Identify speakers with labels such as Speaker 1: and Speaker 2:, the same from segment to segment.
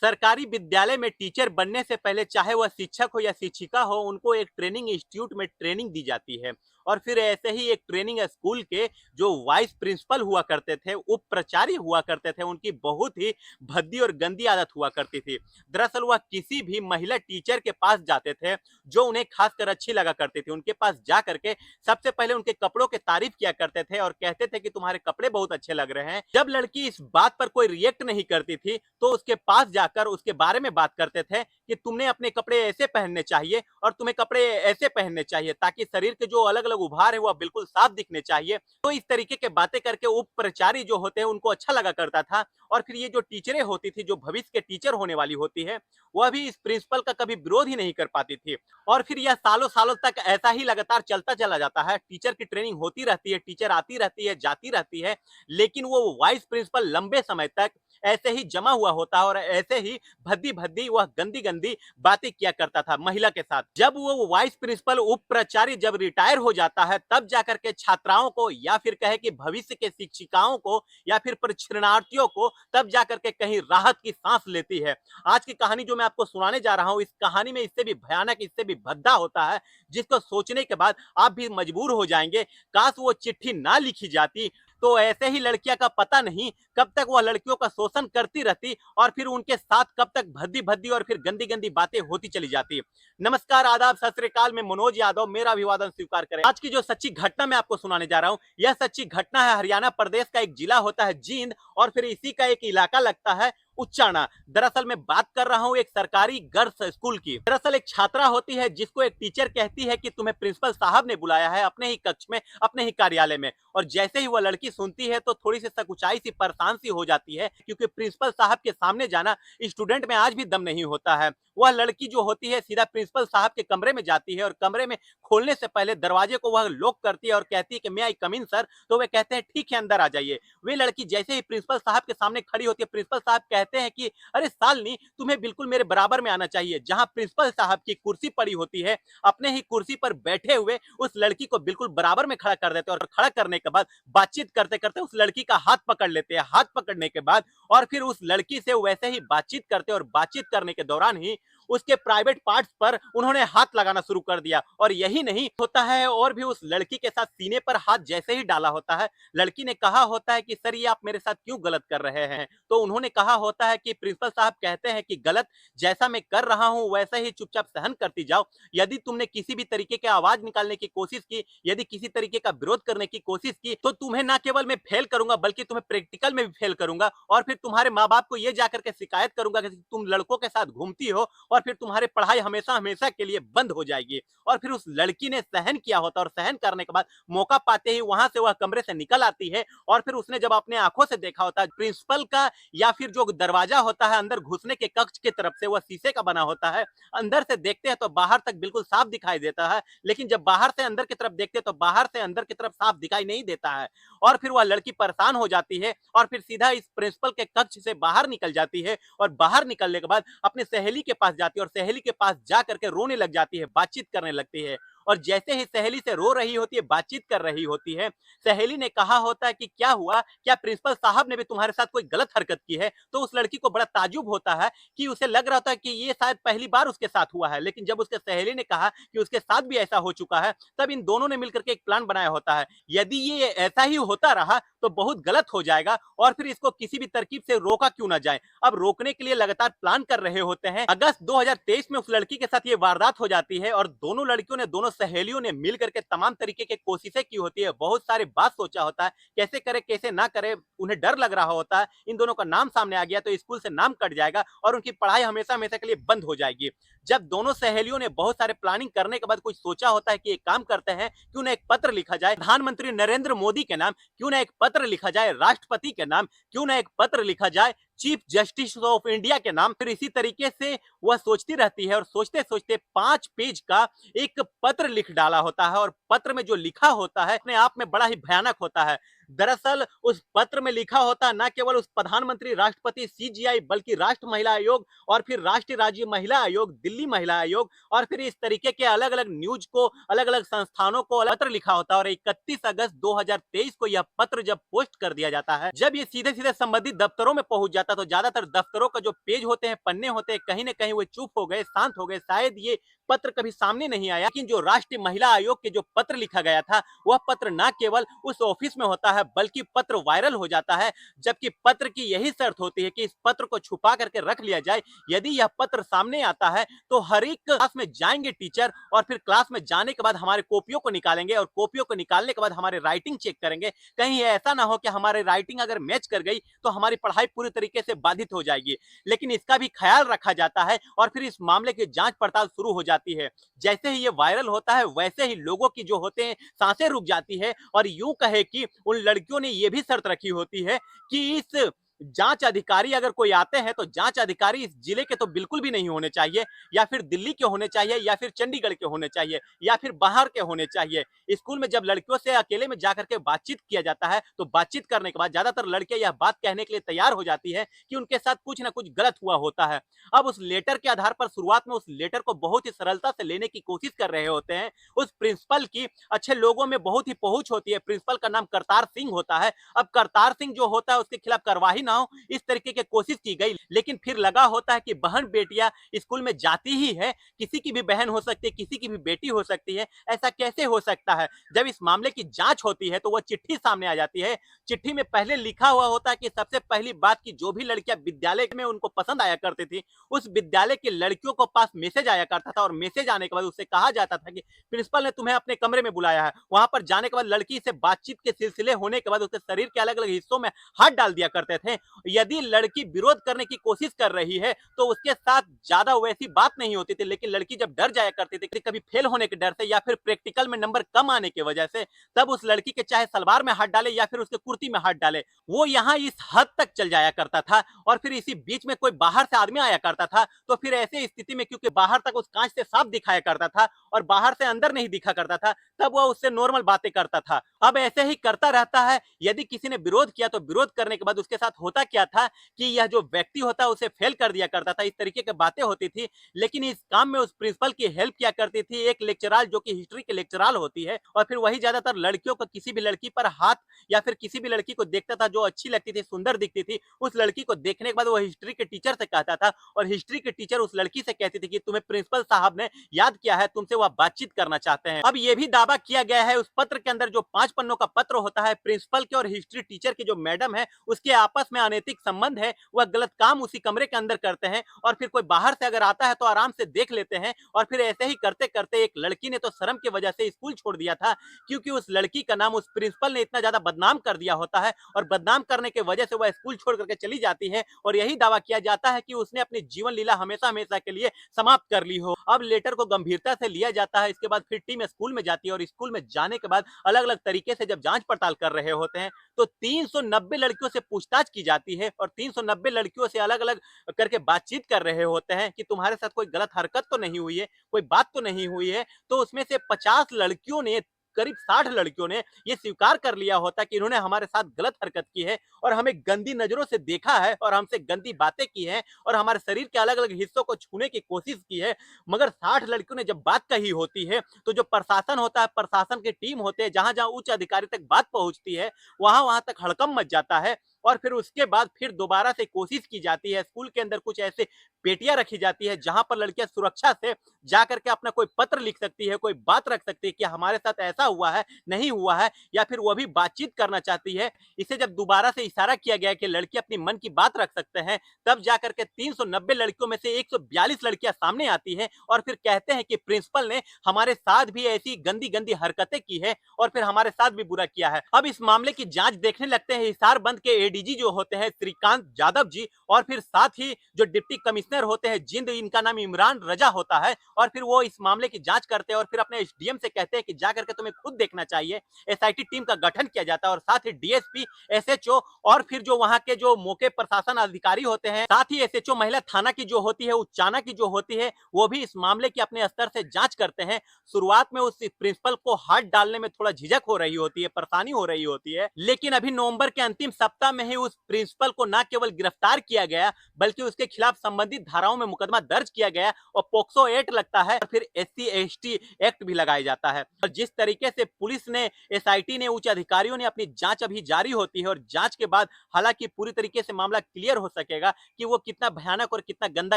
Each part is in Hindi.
Speaker 1: सरकारी विद्यालय में टीचर बनने से पहले चाहे वह शिक्षक हो या शिक्षिका हो, उनको एक ट्रेनिंग इंस्टीट्यूट में ट्रेनिंग दी जाती है। और फिर ऐसे ही एक ट्रेनिंग स्कूल के जो वाइस प्रिंसिपल हुआ करते थे, उप प्राचार्य हुआ करते थे, उनकी बहुत ही भद्दी और गंदी आदत हुआ करती थी। दरअसल वह किसी भी महिला टीचर के पास जाते थे जो उन्हें खासकर अच्छी लगा करती थी। उनके पास जा करके सबसे पहले उनके कपड़ों की तारीफ किया करते थे और कहते थे कि तुम्हारे कपड़े बहुत अच्छे लग रहे हैं। जब लड़की इस बात पर कोई रिएक्ट नहीं करती थी तो उसके पास जाकर उसके बारे में बात करते थे कि तुमने अपने कपड़े ऐसे पहनने चाहिए और तुम्हें कपड़े ऐसे पहनने चाहिए ताकि शरीर के जो अलग अलग उभार है वह बिल्कुल साफ दिखने चाहिए। तो इस तरीके के बातें करके उप प्राचार्य जो होते हैं उनको अच्छा लगा करता था। और फिर ये जो टीचरें होती थी, जो भविष्य के टीचर होने वाली होती है, वह भी इस प्रिंसिपल का कभी विरोध ही नहीं कर पाती थी। और फिर यह सालों सालों तक ऐसा ही लगातार चलता चला जाता है। टीचर की ट्रेनिंग होती रहती है, टीचर आती रहती है, जाती रहती है, लेकिन वो वाइस प्रिंसिपल लंबे समय तक ऐसे ही जमा हुआ होता है और ऐसे ही भद्दी भद्दी वह गंदी गंदी बातें किया करता था महिला के साथ। जब वो वाइस प्रिंसिपल उप प्राचार्य जब रिटायर हो जाता है, तब जाकर के छात्राओं को या फिर कहे कि भविष्य के शिक्षिकाओं को या फिर परीक्षार्थियों को तब जाकर के कहीं राहत की सांस लेती है। आज की कहानी जो मैं आपको सुनाने जा रहा हूं, इस कहानी में इससे भी भयानक, इससे भी भद्दा होता है, जिसको सोचने के बाद आप भी मजबूर हो जाएंगे। काश वो चिट्ठी ना लिखी जाती तो ऐसे ही लड़कियां का पता नहीं कब तक वह लड़कियों का शोषण करती रहती और फिर उनके साथ कब तक भद्दी भद्दी और फिर गंदी गंदी बातें होती चली जाती। नमस्कार, आदाब, सत श्री अकाल। मैं मनोज यादव, मेरा अभिवादन स्वीकार करें। आज की जो सच्ची घटना मैं आपको सुनाने जा रहा हूं, यह सच्ची घटना है हरियाणा प्रदेश का एक जिला होता है जींद और फिर इसी का एक इलाका लगता है उच्चाणा। दरअसल मैं बात कर रहा हूं एक सरकारी गर्ल्स स्कूल की। दरअसल एक छात्रा होती है जिसको एक टीचर कहती है कि तुम्हें प्रिंसिपल साहब ने बुलाया है अपने ही कक्ष में, अपने ही कार्यालय में। और जैसे ही वह लड़की सुनती है तो थोड़ी सी सकुचाई सी, परेशान सी हो जाती है, क्योंकि प्रिंसिपल साहब के सामने जाना स्टूडेंट में आज भी दम नहीं होता है। वह लड़की जो होती है सीधा प्रिंसिपल साहब के कमरे में जाती है और कमरे में खोलने से पहले दरवाजे को वह लॉक करती है और कहती है कि मे आई कम इन सर। तो वे कहते हैं ठीक है, अंदर आ जाइए। वे लड़की जैसे ही प्रिंसिपल साहब के सामने खड़ी होती है, प्रिंसिपल साहब कहते हैं कि अरे सालनी, तुम्हें बिल्कुल मेरे बराबर में आना चाहिए। जहां प्रिंसिपल साहब की कुर्सी पड़ी होती है, अपने ही कुर्सी पर बैठे हुए उस लड़की को बिल्कुल बराबर में खड़ा कर देते हैं और खड़ा करने के बाद बातचीत करते करते उस लड़की का हाथ पकड़ लेते हैं। हाथ पकड़ने के बाद और फिर उस लड़की से वैसे ही बातचीत करते और बातचीत करने के दौरान ही उसके प्राइवेट पार्ट्स पर उन्होंने हाथ लगाना शुरू कर दिया। और यही नहीं होता है, और भी उस लड़की के साथ सीने पर हाथ जैसे ही डाला होता है, लड़की ने कहा होता है कि सर ये आप मेरे साथ क्यों गलत कर रहे हैं। तो उन्होंने कहा होता है कि प्रिंसिपल साहब कहते हैं कि गलत जैसा मैं कर रहा हूं वैसा ही चुपचाप सहन करती जाओ। यदि तुमने किसी भी तरीके की आवाज निकालने की कोशिश की, यदि किसी तरीके का विरोध करने की कोशिश की, तो तुम्हें ना केवल मैं फेल करूंगा बल्कि तुम्हें प्रैक्टिकल में भी फेल करूंगा और फिर तुम्हारे माँ बाप को यह जाकर के शिकायत करूंगा कि तुम लड़कों के साथ घूमती हो और फिर तुम्हारी पढ़ाई हमेशा हमेशा के लिए बंद हो जाएगी। और फिर उस लड़की ने सहन किया होता और सहन करने के बाद मौका पाते ही वहां से वह कमरे से निकल आती है। और फिर उसने जब अपने आंखों से देखा होता है प्रिंसिपल का या फिर जो दरवाजा होता है अंदर घुसने के कक्ष की तरफ से, वह शीशे का बना होता है। अंदर से देखते हैं तो बाहर तक बिल्कुल साफ दिखाई देता है, लेकिन जब बाहर से अंदर की तरफ देखते हैं तो बाहर से अंदर की तरफ साफ दिखाई नहीं देता है। और फिर वह लड़की परेशान हो जाती है और फिर सीधा इस प्रिंसिपल के कक्ष से बाहर निकल जाती है और बाहर निकलने के बाद अपने सहेली के पास जाती है और सहेली के पास जा करके रोने लग जाती है, बातचीत करने लगती है। और जैसे ही सहेली से रो रही होती है, बातचीत कर रही होती है, सहेली ने कहा होता है कि क्या हुआ, क्या प्रिंसिपल साहब ने भी तुम्हारे साथ कोई गलत हरकत की है। तो उस लड़की को बड़ा ताज्जुब होता है कि उसे लग रहा था कि ये शायद पहली बार उसके साथ हुआ है, लेकिन जब उसके सहेली ने कहा कि उसके साथ भी ऐसा हो चुका है, तब इन दोनों ने मिलकर के एक प्लान बनाया होता है। यदि ये ऐसा ही होता रहा तो बहुत गलत हो जाएगा और फिर इसको किसी भी तरकीब से रोका क्यों ना जाए। अब रोकने के लिए लगातार प्लान कर रहे होते हैं। अगस्त 2023 में उस लड़की के साथ ये वारदात हो जाती है और दोनों लड़कियों ने, दोनों सहेलियों ने मिल करके तमाम तरीके की कोशिशें की होती है। बहुत सारे बात सोचा होता है, कैसे करे कैसे ना करे। उन्हें डर लग रहा होता है इन दोनों का नाम सामने आ गया तो स्कूल से नाम कट जाएगा और उनकी पढ़ाई हमेशा हमेशा के लिए बंद हो जाएगी। जब दोनों सहेलियों ने बहुत सारे प्लानिंग करने के बाद कुछ सोचा होता है कि एक काम करते हैं, क्यों ना एक पत्र लिखा जाए प्रधानमंत्री नरेंद्र मोदी के नाम, क्यों ना एक पत्र लिखा जाए राष्ट्रपति के नाम, क्यों ना एक पत्र लिखा जाए चीफ जस्टिस ऑफ इंडिया के नाम। फिर इसी तरीके से वह सोचती रहती है और सोचते सोचते 5 पेज का एक पत्र लिख डाला होता है और पत्र में जो लिखा होता है अपने आप में बड़ा ही भयानक होता है। दरअसल उस पत्र में लिखा होता न केवल उस प्रधानमंत्री राष्ट्रपति सीजीआई बल्कि राष्ट्र महिला आयोग और फिर राष्ट्रीय राज्य महिला आयोग, दिल्ली महिला आयोग और फिर इस तरीके के अलग-अलग न्यूज को, अलग-अलग संस्थानों को पत्र लिखा होता है और 31 अगस्त 2023 को यह पत्र जब पोस्ट कर दिया जाता है, जब ये सीधे-सीधे संबंधित दफ्तरों में पहुंच जाता तो ज्यादातर दफ्तरों का जो पेज होते हैं, पन्ने होते हैं, कहीं न कहीं वो चुप हो गए, शांत हो गए, शायद ये पत्र कभी सामने नहीं आया। लेकिन जो राष्ट्रीय महिला आयोग के जो पत्र लिखा गया था, वह पत्र न केवल उस ऑफिस में होता है बल्कि पत्र वायरल हो जाता है, जबकि पत्र की यही शर्त होती है कि इस पत्र को छुपा करके रख लिया जाए। यदि यह पत्र सामने आता है तो हर एक क्लास में जाएंगे टीचर और फिर क्लास में जाने के बाद हमारे कॉपियों को निकालेंगे और कॉपियों को निकालने के बाद हमारे राइटिंग चेक करेंगे। कहीं ऐसा ना हो कि हमारी राइटिंग अगर मैच कर गई तो हमारी पढ़ाई पूरी तरीके से बाधित हो जाएगी। लेकिन इसका भी ख्याल रखा जाता है और फिर इस मामले की जांच पड़ताल शुरू हो जाती है। जैसे ही ये वायरल होता है वैसे ही लोगों की जो होते हैं सांसें रुक जाती है और यूं कहे कि उन लड़कियों ने ये भी शर्त रखी होती है कि इस जांच अधिकारी अगर कोई आते हैं तो जांच अधिकारी इस जिले के तो बिल्कुल भी नहीं होने चाहिए, या फिर दिल्ली के होने चाहिए, या फिर चंडीगढ़ के होने चाहिए, या फिर बाहर के होने चाहिए। स्कूल में जब लड़कियों से अकेले में जाकर के बातचीत किया जाता है तो बातचीत करने के बाद ज्यादातर लड़कियां यह बात कहने के लिए तैयार हो जाती है कि उनके साथ कुछ ना कुछ गलत हुआ होता है। अब उस लेटर के आधार पर शुरुआत में उस लेटर को बहुत ही सरलता से लेने की कोशिश कर रहे होते हैं। उस प्रिंसिपल की अच्छे लोगों में बहुत ही पहुंच होती है। प्रिंसिपल का नाम करतार सिंह होता है। अब करतार सिंह जो होता है उसके खिलाफ कार्रवाई ना हो इस तरीके की कोशिश की गई, लेकिन फिर लगा होता है कि बहन बेटियां स्कूल में जाती ही है, किसी की भी बहन हो सकती है, किसी की भी बेटी हो सकती है, ऐसा कैसे हो सकता है। जब इस मामले की जांच होती है तो वह चिट्ठी सामने आ जाती है। चिट्ठी में पहले लिखा हुआ होता है कि सबसे पहली बात की जो भी लड़कियां विद्यालय में उनको पसंद आया करती थी, उस विद्यालय की लड़कियों को पास मैसेज आया करता था और मैसेज आने के बाद उससे कहा जाता था कि प्रिंसिपल ने तुम्हें अपने कमरे में बुलाया है। वहां पर जाने के बाद लड़की से बातचीत के सिलसिले होने के बाद उसके शरीर के अलग अलग हिस्सों में हाथ डाल दिया करते थे। यदि लड़की विरोध करने की कोशिश कर रही है तो उसके साथ ज्यादा वैसी बात नहीं होती थी, लेकिन लड़की जब डर जाया करती थी कभी फेल होने के डर से या फिर प्रैक्टिकल में नंबर कम आने की वजह से, तब उस लड़की के चाहे सलवार में हाथ डाले या फिर उसके कुर्ती में हाथ डाले, वो यहाँ इस हद तक चल जाया करता था। और फिर इसी बीच में कोई बाहर से आदमी आया करता था तो फिर ऐसे स्थिति में क्योंकि बाहर तक उस कांच से साफ दिखाया करता था और बाहर से अंदर नहीं दिखा करता था, तब वह उससे नॉर्मल बातें करता था। अब ऐसे ही करता रहता है। यदि किसी ने विरोध किया तो विरोध करने के बाद उसके साथ होता क्या था कि यह जो व्यक्ति होता है उसे फेल कर दिया करता था। इस तरीके की बातें होती थी। लेकिन इस काम में उस प्रिंसिपल की हेल्प किया करती थी एक लेक्चराल जो कि हिस्ट्री के लेक्चराल होती है, और फिर वही ज्यादातर लड़कियों को किसी भी लड़की पर हाथ या फिर किसी भी लड़की को देखता था जो अच्छी लगती थी, सुंदर दिखती थी, उस लड़की को देखने के बाद वो हिस्ट्री के टीचर से कहता था और हिस्ट्री के टीचर उस लड़की से कहती थी कि तुम्हें प्रिंसिपल साहब ने याद किया है, तुमसे वह बातचीत करना चाहते हैं। अब यह भी दावा किया गया है उस पत्र के अंदर, जो 5 पन्नों का पत्र होता है, प्रिंसिपल के और हिस्ट्री टीचर की जो मैडम है उसके आपस में अनैतिक संबंध है, वह गलत काम उसी कमरे के अंदर करते हैं और फिर कोई बाहर से अगर आता है तो आराम से देख लेते हैं। और फिर ऐसे ही करते करते एक लड़की ने तो शर्म की वजह से स्कूल छोड़ दिया था, क्योंकि उस लड़की का नाम उस प्रिंसिपल ने इतना ज्यादा बदनाम कर दिया होता है और बदनाम करने की वजह से वह स्कूल छोड़ करके चली जाती है और यही दावा किया जाता है कि उसने अपनी जीवन लीला हमेशा हमेशा के लिए समाप्त कर ली हो। अब लेटर को गंभीरता से लिया जाता है। इसके बाद फिर टीम स्कूल में जाती है और स्कूल में जाने के बाद अलग अलग तरीके से जब जांच पड़ताल कर रहे होते हैं तो 390 लड़कियों से पूछताछ की जाती है और 390 लड़कियों से अलग अलग करके बातचीत कर रहे होते हैं कि तुम्हारे साथ कोई गलत हरकत तो नहीं हुई है, कोई बात तो नहीं हुई है। तो उसमें से 50 लड़कियों ने, करीब 60 लड़कियों ने ये स्वीकार कर लिया होता कि इन्होंने हमारे साथ गलत हरकत की है और हमें गंदी नजरों से देखा है और हमसे गंदी बातें की हैं और हमारे शरीर के अलग अलग हिस्सों को छूने की कोशिश की है। मगर 60 लड़कियों ने जब बात कही होती है तो जो प्रशासन होता है, प्रशासन की टीम होते हैं, जहां जहां उच्च अधिकारी तक बात पहुंचती है वहां वहां तक हड़कंप मच जाता है। और फिर उसके बाद फिर दोबारा से कोशिश की जाती है। स्कूल के अंदर कुछ ऐसे पेटियां रखी जाती है जहां पर लड़कियां सुरक्षा से जाकर के अपना कोई पत्र लिख सकती है, कोई बात रख सकती है कि हमारे साथ ऐसा हुआ है, नहीं हुआ है, या फिर वो भी बातचीत करना चाहती है। इसे जब दोबारा से इशारा किया गया कि लड़की अपनी मन की बात रख सकते हैं, तब जाकर के 390 लड़कियों में से 142 लड़कियां सामने आती हैं और फिर कहते हैं कि प्रिंसिपल ने हमारे साथ भी ऐसी गंदी गंदी हरकतें की है और फिर हमारे साथ भी बुरा किया है। अब इस मामले की जांच देखने लगते हैं हिसार बंद के एडीजी जो होते हैं श्रीकांत यादव जी, और फिर साथ ही जो डिप्टी कमिश्नर होते हैं जिंद, इनका नाम इमरान रजा होता है, और फिर वो इस मामले की जांच करते हैं और फिर अपने एसडीएम से कहते हैं कि जा करके तुम्हें खुद देखना चाहिए। एसआईटी टीम का गठन किया जाता है और साथ ही डीएसपी, एसएचओ और फिर जो वहां के जो मौके प्रशासन अधिकारी होते हैं, साथ ही एसएचओ महिला थाना की जो होती है, उचाना की जो होती है, वो भी इस मामले की अपने स्तर से जांच करते हैं। शुरुआत में उस प्रिंसिपल को हाथ डालने में थोड़ा झिझक हो रही होती है, परेशानी हो रही होती है, लेकिन अभी नवंबर के अंतिम सप्ताह में ही उस प्रिंसिपल को न केवल गिरफ्तार किया गया बल्कि उसके खिलाफ संबंधित धाराओं में मुकदमा दर्ज किया गया और पोक्सो एक्ट लगता है और फिर एससी एसटी एक्ट भी लगाया जाता है। और जिस तरीके से पुलिस ने, एसआईटी ने, उच्च अधिकारियों ने अपनी जांच अभी जारी होती है और जांच के बाद हालांकि पूरी तरीके से मामला क्लियर हो सकेगा कि वो कितना भयानक और कितना गंदा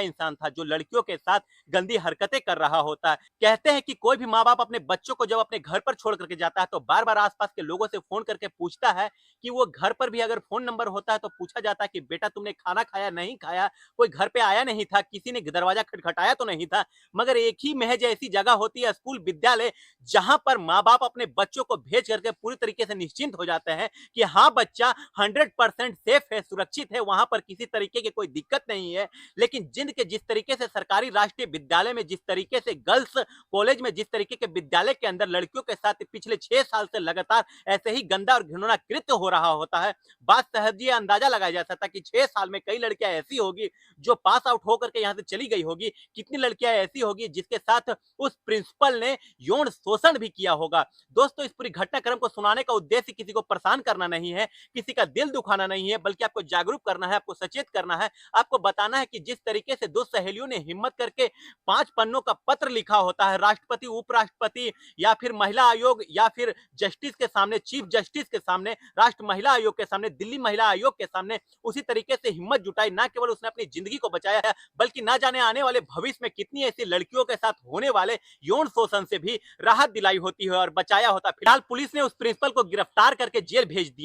Speaker 1: इंसान था जो लड़कियों के साथ गंदी हरकतें कर रहा होता है। कहते हैं कि कोई भी माँ बाप अपने बच्चों को जब अपने घर पर छोड़ करके जाता है तो बार बार आसपास के लोगों से फोन करके पूछता है कि वो घर पर भी अगर फोन नंबर होता है तो पूछा जाता है कि बेटा तुमने खाना खाया, नहीं खाया, कोई घर पे आया नहीं था, किसी ने दरवाजा खटखटाया तो नहीं था। मगर एक ही महज ऐसी जगह होती है, स्कूल, विद्यालय, जहां पर माँ बाप अपने बच्चों को भेज करके पूरी तरीके से निश्चिंत हो जाते हैं कि हाँ बच्चा 100% सेफ है, सुरक्षित है, वहां पर किसी तरीके की कोई दिक्कत नहीं है। लेकिन जिंद के जिस तरीके से सरकारी राष्ट्रीय विद्यालय में, जिस तरीके से गर्ल्स कॉलेज में, जिस तरीके के विद्यालय के अंदर लड़कियों के साथ पिछले 6 साल से लगातार ऐसे ही गंदा और घिनौना कृत्य हो रहा होता है, बात सहज ये अंदाजा लगाया जा सकता है कि 6 साल में कई लड़कियां ऐसी होगी जो पास आउट होकर के यहां से चली गई होगी, कितनी लड़कियां ऐसी होगी जिसके साथ उस प्रिंसिपल ने यौन शोषण भी किया होगा। दोस्तों, इस पूरी घटनाक्रम को सुनाने का उद्देश्य किसी को परेशान करना नहीं है, किसी का दिल दुखाना नहीं है, बल्कि आपको जागरूक करना है, आपको सचेत करना है, आपको बताना है कि जिस तरीके से दो सहेलियों ने हिम्मत करके 5 पन्नों का पत्र लिखा होता है राष्ट्रपति, उपराष्ट्रपति या फिर महिला आयोग या फिर जस्टिस के सामने, चीफ जस्टिस के सामने, राष्ट्र महिला आयोग के सामने, दिल्ली महिला आयोग के सामने, उसी तरीके से हिम्मत जुटाई। ना केवल उसने अपनी जिंदगी को बचाया है बल्कि ना जाने आने वाले भविष्य में कितनी ऐसी लड़कियों के साथ होने वाले यौन शोषण से भी राहत दिलाई होती है और बचाया होता। फिलहाल पुलिस ने उस प्रिंसिपल को गिरफ्तार करके जेल भेज दिया।